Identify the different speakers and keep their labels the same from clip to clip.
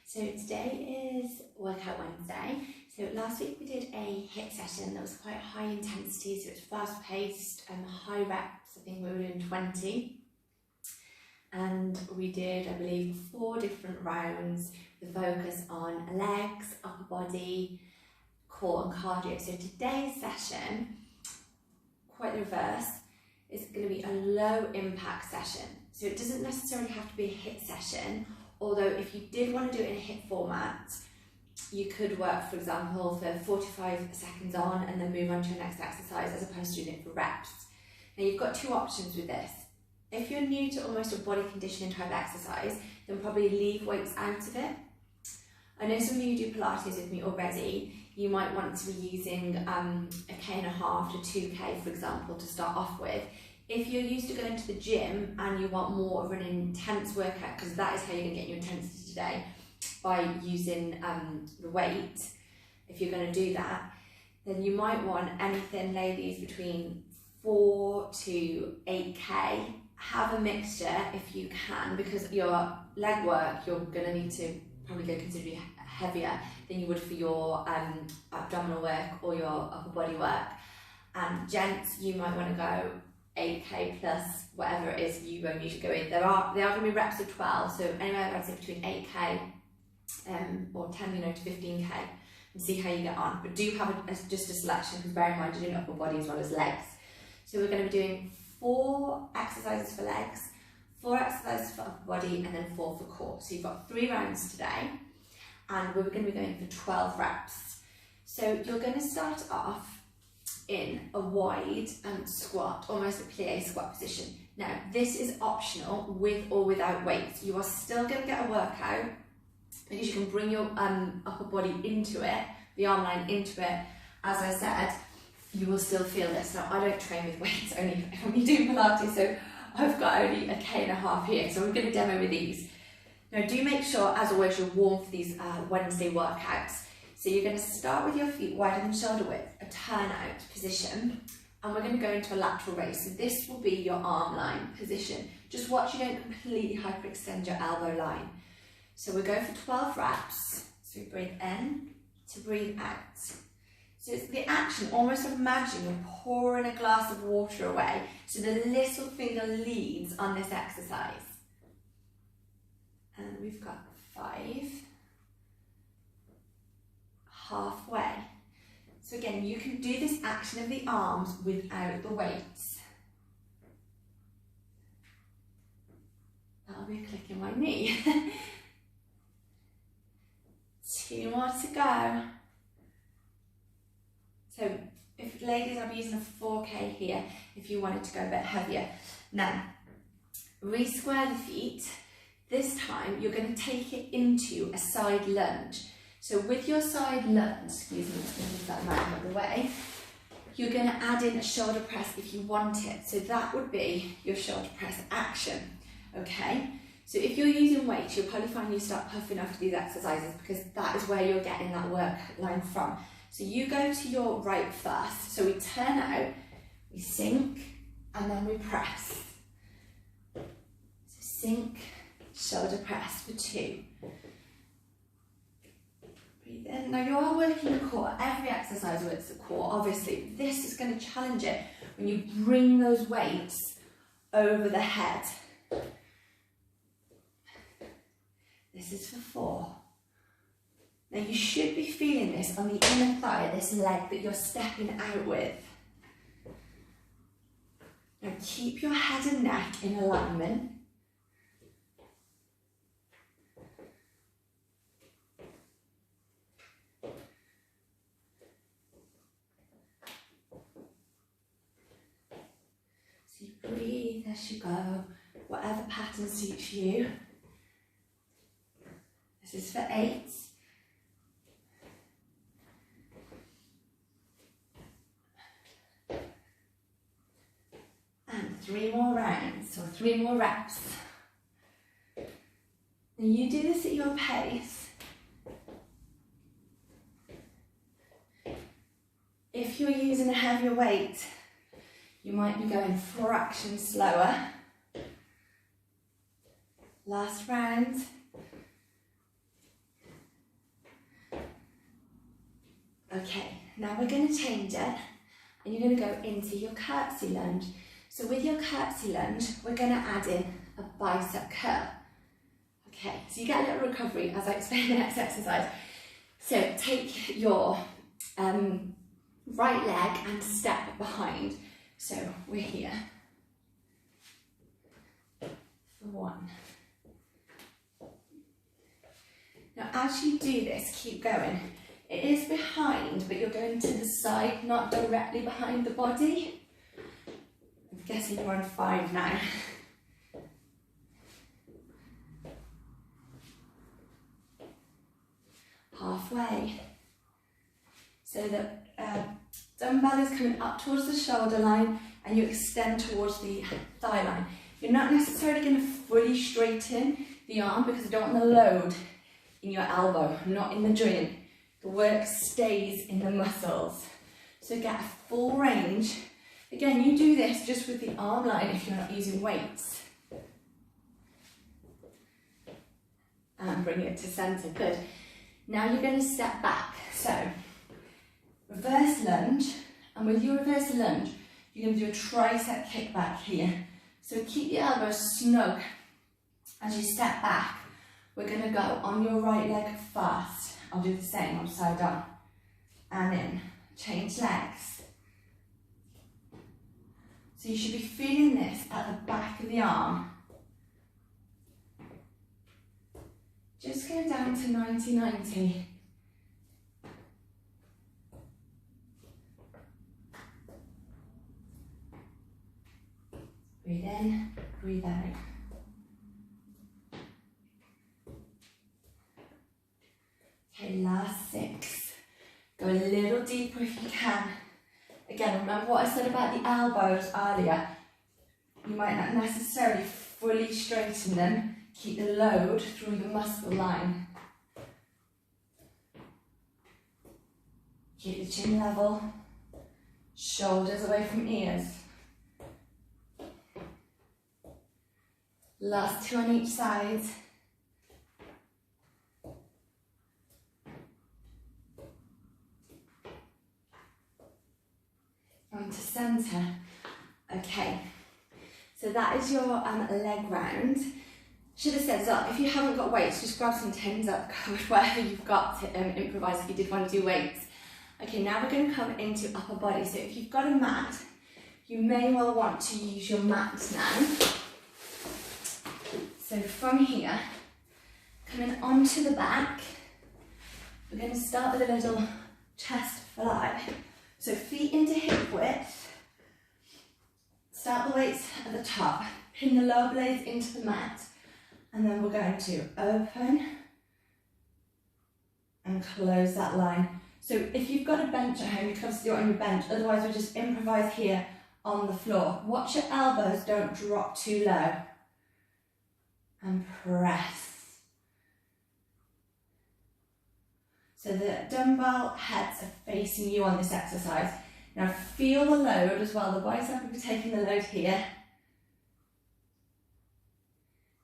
Speaker 1: So today is Workout Wednesday. So last week we did a HIIT session that was quite high intensity, so it's fast paced and high reps. I think we were doing 20. And we did, I believe, 4 different rounds with a focus on legs, upper body, core and cardio. So today's session, quite the reverse, is going to be a low impact session. So it doesn't necessarily have to be a HIIT session, although if you did want to do it in a HIIT format, you could work, for example, for 45 seconds on and then move on to your next exercise as opposed to doing it for reps. Now you've got 2 options with this. If you're new to almost a body conditioning type exercise, then probably leave weights out of it. I know some of you do Pilates with me already. You might want to be using a K1/2 to 2K, for example, to start off with. If you're used to going to the gym and you want more of an intense workout, because that is how you're going to get your intensity today, by using the weight, if you're going to do that, then you might want anything, ladies, between 4 to 8K. Have a mixture if you can, because your leg work, you're going to need to probably go considerably heavier than you would for your abdominal work or your upper body work. And gents, you might want to go 8K plus whatever it is you won't usually go in. They are going to be reps of 12, so anywhere I'd say between 8K or 10, to 15K, and see how you get on. But do have just a selection, because bear in mind you're doing upper body as well as legs. So we're going to be doing 4 exercises for legs, 4 exercises for upper body, and then 4 for core. So you've got 3 rounds today, and we're going to be going for 12 reps. So you're going to start off in a wide squat, almost a plie squat position. Now this is optional with or without weights. You are still going to get a workout because you can bring your upper body into it, the arm line into it. As I said, you will still feel this. Now I don't train with weights, only do Pilates, so I've got only a K1/2 here, so I'm going to demo with these. Now do make sure, as always, you're warm for these Wednesday workouts. So you're going to start with your feet wider than shoulder width, a turnout position, and we're going to go into a lateral raise. So this will be your arm line position. Just watch you don't completely hyperextend your elbow line. So we go for 12 reps. So we breathe in to breathe out. So it's the action, almost imagine you're pouring a glass of water away, so the little finger leads on this exercise. And we've got 5. Halfway. So again, you can do this action of the arms without the weights. That'll be a click in my knee. 2 more to go. So if ladies, I'll be using a 4K here if you wanted to go a bit heavier. Now, re-square the feet. This time you're going to take it into a side lunge. So with your side lunge, excuse me, let's move that mat out of the way, you're going to add in a shoulder press if you want it. So that would be your shoulder press action, okay? So if you're using weights, you'll probably find you start puffing after these exercises, because that is where you're getting that work line from. So you go to your right first. So we turn out, we sink, and then we press. So sink, shoulder press for 2. Breathe in. Now you are working the core. Every exercise works the core, obviously. This is going to challenge it when you bring those weights over the head. This is for 4. Now you should be feeling this on the inner thigh, this leg that you're stepping out with. Now keep your head and neck in alignment. So you breathe as you go, whatever pattern suits you. This is for 8. And 3 more rounds, or 3 more reps. Now you do this at your pace. If you're using a heavier weight, you might be going fractions slower. Last round. Okay, now we're going to change it and you're going to go into your curtsy lunge. So with your curtsy lunge, we're going to add in a bicep curl. Okay, so you get a little recovery as I explain the next exercise. So take your right leg and step behind. So we're here for 1. Now as you do this, keep going. It is behind, but you're going to the side, not directly behind the body. I'm guessing you're on 5 now. Halfway. So the dumbbell is coming up towards the shoulder line and you extend towards the thigh line. You're not necessarily going to fully straighten the arm because you don't want the load in your elbow, not in the joint. The work stays in the muscles. So get a full range. Again, you do this just with the arm line if you're not using weights. And bring it to center, good. Now you're going to step back. So, reverse lunge, and with your reverse lunge, you're going to do a tricep kick back here. So keep your elbows snug as you step back. We're going to go on your right leg first. I'll do the same, upside down. And in, change legs. So you should be feeling this at the back of the arm. Just go down to 90-90. Breathe in, breathe out. Okay, last 6. Go a little deeper if you can. Again, remember what I said about the elbows earlier. You might not necessarily fully straighten them. Keep the load through the muscle line. Keep the chin level. Shoulders away from ears. Last 2 on each side. On to centre. Okay, so that is your leg round. Should have said, so if you haven't got weights, just grab some tins up, covered wherever you've got to improvise if you did want to do weights. Okay, now we're going to come into upper body. So if you've got a mat, you may well want to use your mat now. So from here, coming onto the back, we're going to start with a little chest fly. So feet into hip width, start the weights at the top, pin the lower blades into the mat, and then we're going to open and close that line. So if you've got a bench at home, you can do it on your bench, otherwise we'll just improvise here on the floor. Watch your elbows don't drop too low. And press. So the dumbbell heads are facing you on this exercise. Now feel the load as well. The bicep will be taking the load here.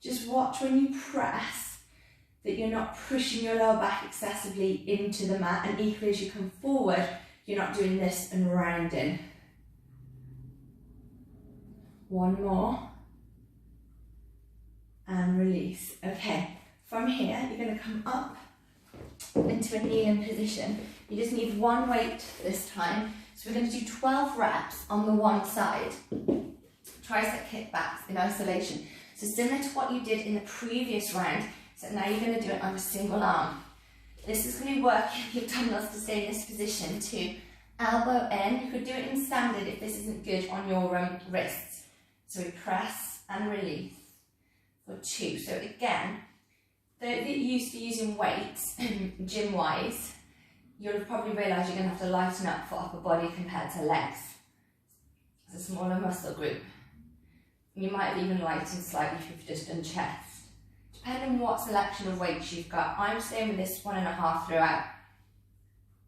Speaker 1: Just watch when you press that you're not pushing your lower back excessively into the mat, and equally as you come forward, you're not doing this and rounding. 1 more. And release. Okay, from here, you're going to come up into a kneeling position. You just need 1 weight this time. So we're going to do 12 reps on the one side. Tricep kickbacks in isolation. So similar to what you did in the previous round, so now you're going to do it on a single arm. This is going to be working your abdominals to stay in this position to elbow in. You could do it in standard if this isn't good on your wrists. So we press and release for 2. So again, those that you're used to using weights, gym-wise, you'll have probably realised you're going to have to lighten up for upper body compared to legs. It's a smaller muscle group. You might have even lightened slightly if you've just done chest. Depending on what selection of weights you've got, I'm staying with this 1.5 throughout.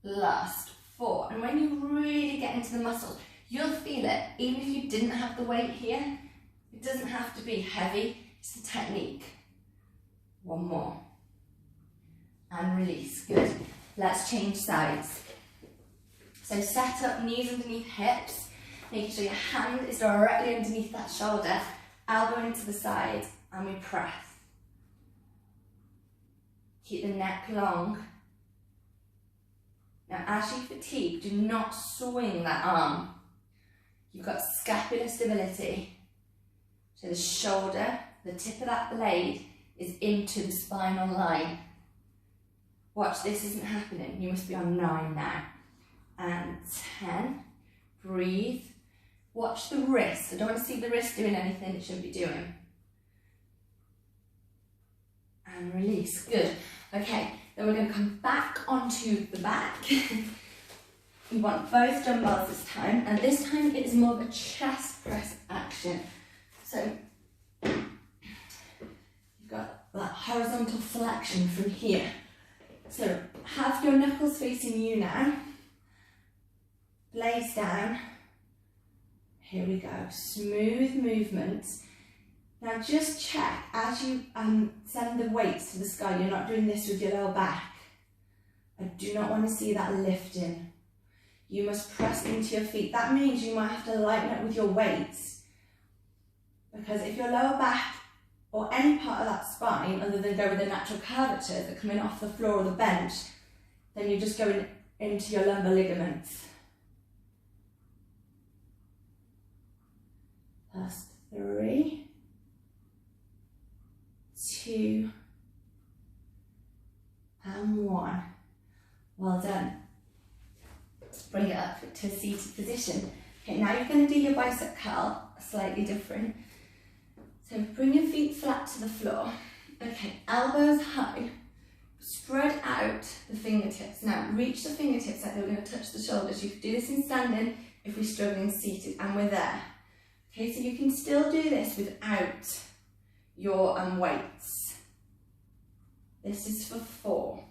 Speaker 1: Last 4. And when you really get into the muscles, you'll feel it. Even if you didn't have the weight here, it doesn't have to be heavy. It's the technique. 1 more. And release. Good. Let's change sides. So set up, knees underneath hips, making sure your hand is directly underneath that shoulder, elbow into the side, and we press. Keep the neck long. Now as you fatigue, do not swing that arm. You've got scapular stability. So the shoulder, the tip of that blade is into the spinal line. Watch, this isn't happening. You must be on 9 now. And 10, breathe. Watch the wrist. I don't want to see the wrist doing anything it shouldn't be doing. And release, good. Okay, then we're going to come back onto the back. We want both dumbbells this time, and this time it is more of a chest press action. So you've got that horizontal flexion from here. So have your knuckles facing you now. Blades down. Here we go. Smooth movements. Now just check as you send the weights to the sky, you're not doing this with your lower back. I do not want to see that lifting. You must press into your feet. That means you might have to lighten up with your weights, because if your lower back or any part of that spine, other than go with the natural curvature that come in off the floor or the bench, then you're just going into your lumbar ligaments. Plus 3, 2, and 1. Well done. Bring it up to a seated position. Okay, now you're going to do your bicep curl slightly different. So bring your feet flat to the floor. Okay, elbows high. Spread out the fingertips. Now reach the fingertips like they're going to touch the shoulders. You could do this in standing if we're struggling seated, and we're there. Okay, so you can still do this without your weights. This is for 4.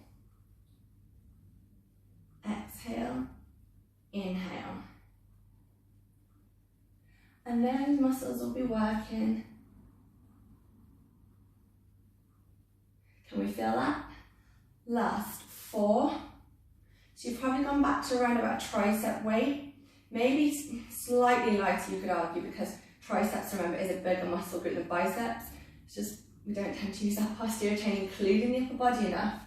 Speaker 1: Exhale, inhale. And those muscles will be working. Can we feel that? Last 4. So you've probably gone back to around about tricep weight. Maybe slightly lighter, you could argue, because triceps, remember, is a bigger muscle group than biceps. It's just we don't tend to use that posterior chain, including the upper body, enough.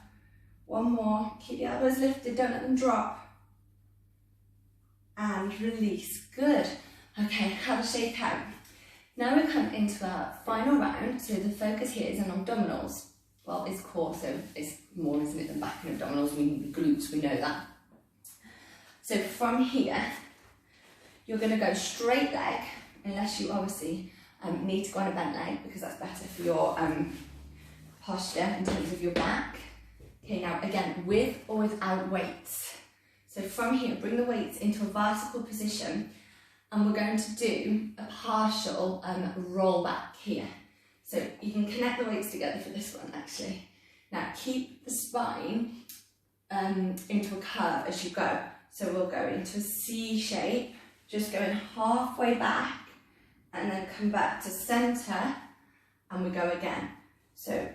Speaker 1: 1 more. Keep the elbows lifted, don't let them drop. And release. Good. Okay, have a shake out. Now we come into our final round, so the focus here is on abdominals. Well, it's core, so it's more, isn't it, than back and abdominals. We need the glutes, we know that. So from here, you're going to go straight leg, unless you obviously need to go on a bent leg, because that's better for your posture in terms of your back. Okay, now again, with or without weights. So from here, bring the weights into a vertical position, and we're going to do a partial roll back here. So you can connect the weights together for this one, actually. Now keep the spine into a curve as you go. So we'll go into a C shape, just going halfway back, and then come back to centre, and we go again. So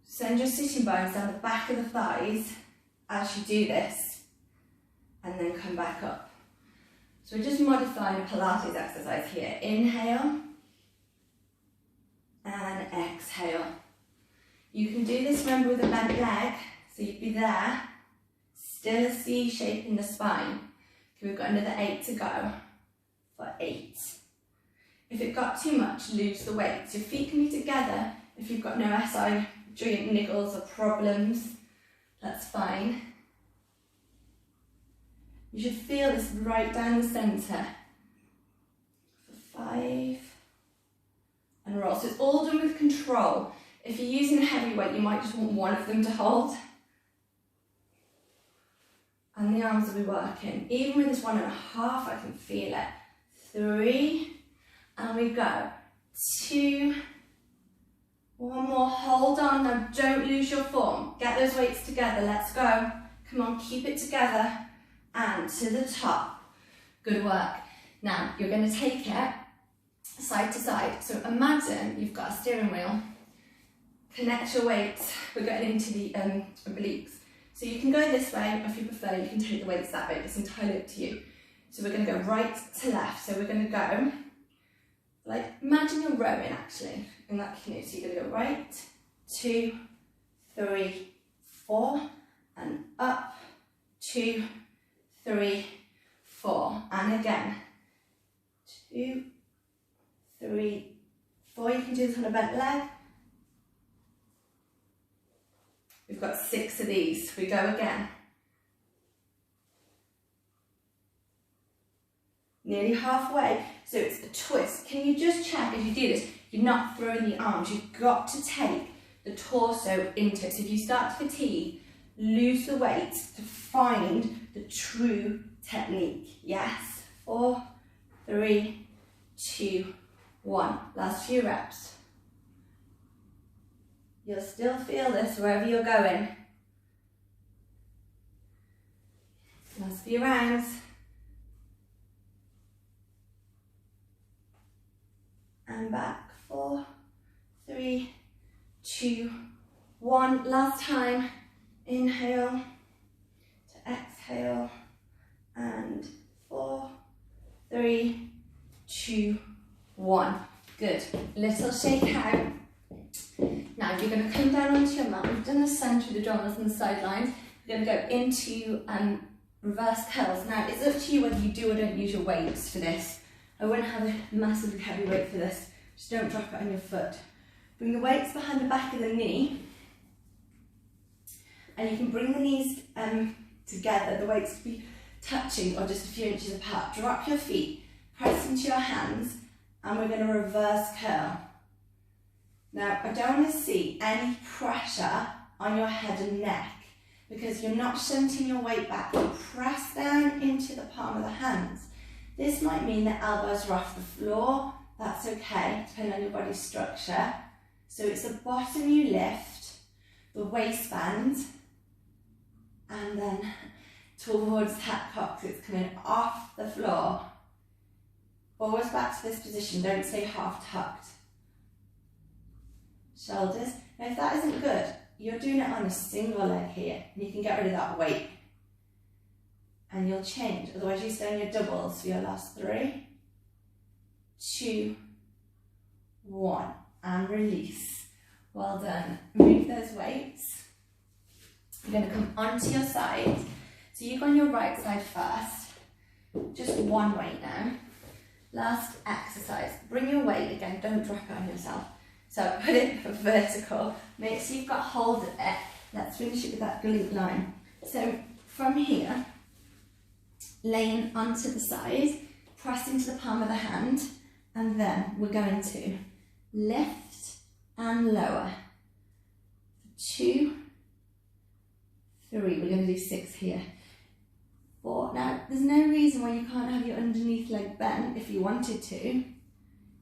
Speaker 1: send your sitting bones down the back of the thighs as you do this, and then come back up. So we're just modifying a Pilates exercise here. Inhale, and exhale. You can do this, remember, with a bent leg, so you'd be there, still a C shape in the spine. Okay, we've got another 8 to go for 8. If it got too much, lose the weights. Your feet can be together if you've got no SI joint niggles or problems, that's fine. You should feel this right down the centre for 5, and roll. So it's all done with control. If you're using a heavy weight, you might just want one of them to hold. And the arms will be working. Even with this 1.5, I can feel it. 3, and we go. 2, 1 more, hold on, now don't lose your form. Get those weights together, let's go. Come on, keep it together. And to the top. Good work. Now, you're going to take it side to side. So imagine you've got a steering wheel. Connect your weights. We're getting into the obliques.
Speaker 2: So you can go this way, or if you prefer, you can take the weights that way. It's entirely up to you. So we're going to go right to left. So we're going to go, like, imagine you're rowing actually in that canoe. So you're going to go right, 2, 3, 4, and up, 2, 3, 4, and again, 2, 3, 4. You can do this on a bent leg. We've got 6 of these. We go again. Nearly halfway. So it's a twist. Can you just check as you do this, you're not throwing the arms. You've got to take the torso into it. So if you start to fatigue, lose the weight to find the true technique. Yes. 4, 3, 2, 1. Last few reps. You'll still feel this wherever you're going. Last few rounds. And back. 4, 3, 2, 1. Last time. Inhale to exhale. And 4, 3, 2, 1. Good. Little shake out. Now you're going to come down onto your mat. We've done the centre, the abdominals and the sidelines. We're going to go into reverse curls. Now it's up to you whether you do or don't use your weights for this. I wouldn't have a massively heavy weight for this. Just don't drop it on your foot. Bring the weights behind the back of the knee. And you can bring the knees together. The weights could be touching or just a few inches apart. Drop your feet, press into your hands, and we're going to reverse curl. Now, I don't want to see any pressure on your head and neck because you're not shunting your weight back. You press down into the palm of the hands. This might mean the elbows are off the floor. That's okay, depending on your body structure. So it's the bottom you lift, the waistband, and then towards that cock. It's coming off the floor. Always back to this position. Don't stay half tucked. Shoulders. Now if that isn't good, you're doing it on a single leg here, and you can get rid of that weight. And you'll change, otherwise you stay on your doubles for your last 3, 2, 1, and release. Well done. Move those weights. You're going to come onto your side. So you go on your right side first. Just one weight now. Last exercise. Bring your weight again, don't drop it on yourself. So put it vertical, make sure you've got hold of it. Let's finish it with that glute line. So from here, laying onto the side, press into the palm of the hand, and then we're going to lift and lower. 2, 3, we're going to do 6 here. 4, now there's no reason why you can't have your underneath leg bent if you wanted to.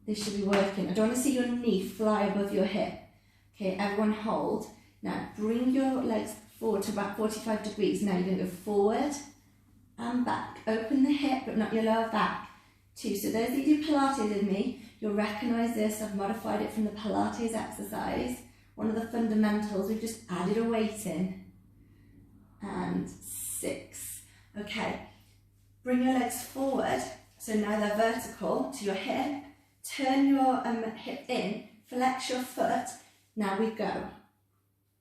Speaker 2: This should be working. I don't want to see your knee fly above your hip. Okay, everyone hold. Now bring your legs forward to about 45 degrees. Now you're going to go forward and back. Open the hip but not your lower back. 2. So those that do Pilates with me, you'll recognise this. I've modified it from the Pilates exercise. One of the fundamentals, we've just added a weight in. And 6. Okay, bring your legs forward. So now they're vertical to your hip. Turn your hip in, flex your foot. Now we go.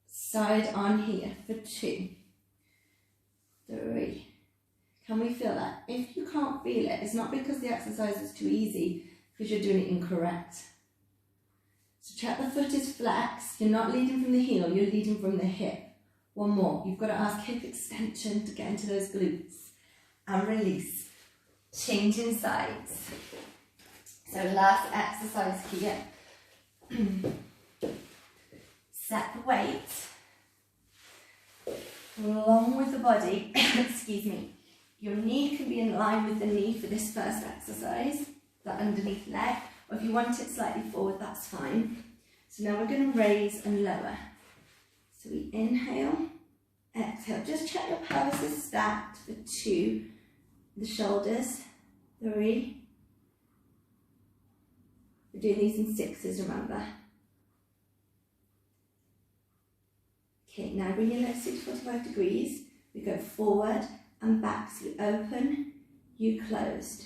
Speaker 2: Side on here for 2, 3. Can we feel that? If you can't feel it, it's not because the exercise is too easy, because you're doing it incorrect. So check the foot is flexed. You're not leading from the heel, you're leading from the hip. One more. You've got to ask hip extension to get into those glutes. And release. Changing sides. So last exercise here. Set the weight along with the body. Excuse me. Your knee can be in line with the knee for this first exercise, that underneath leg, or if you want it slightly forward, that's fine. So now we're going to raise and lower. So we inhale, exhale. Just check your pelvis is stacked for 2. The shoulders, 3. We're doing these in 6s, remember. Okay, now bring your legs to 45 degrees. We go forward and back, so you open, you closed.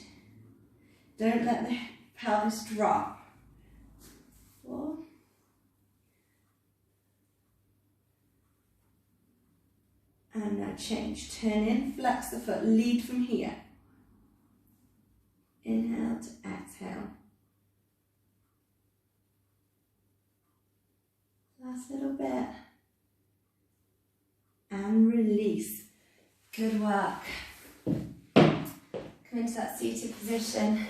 Speaker 2: Don't let the pelvis drop. 4. And now change. Turn in, flex the foot, lead from here. Inhale to exhale. Last little bit. And release. Good work. Come into that seated position.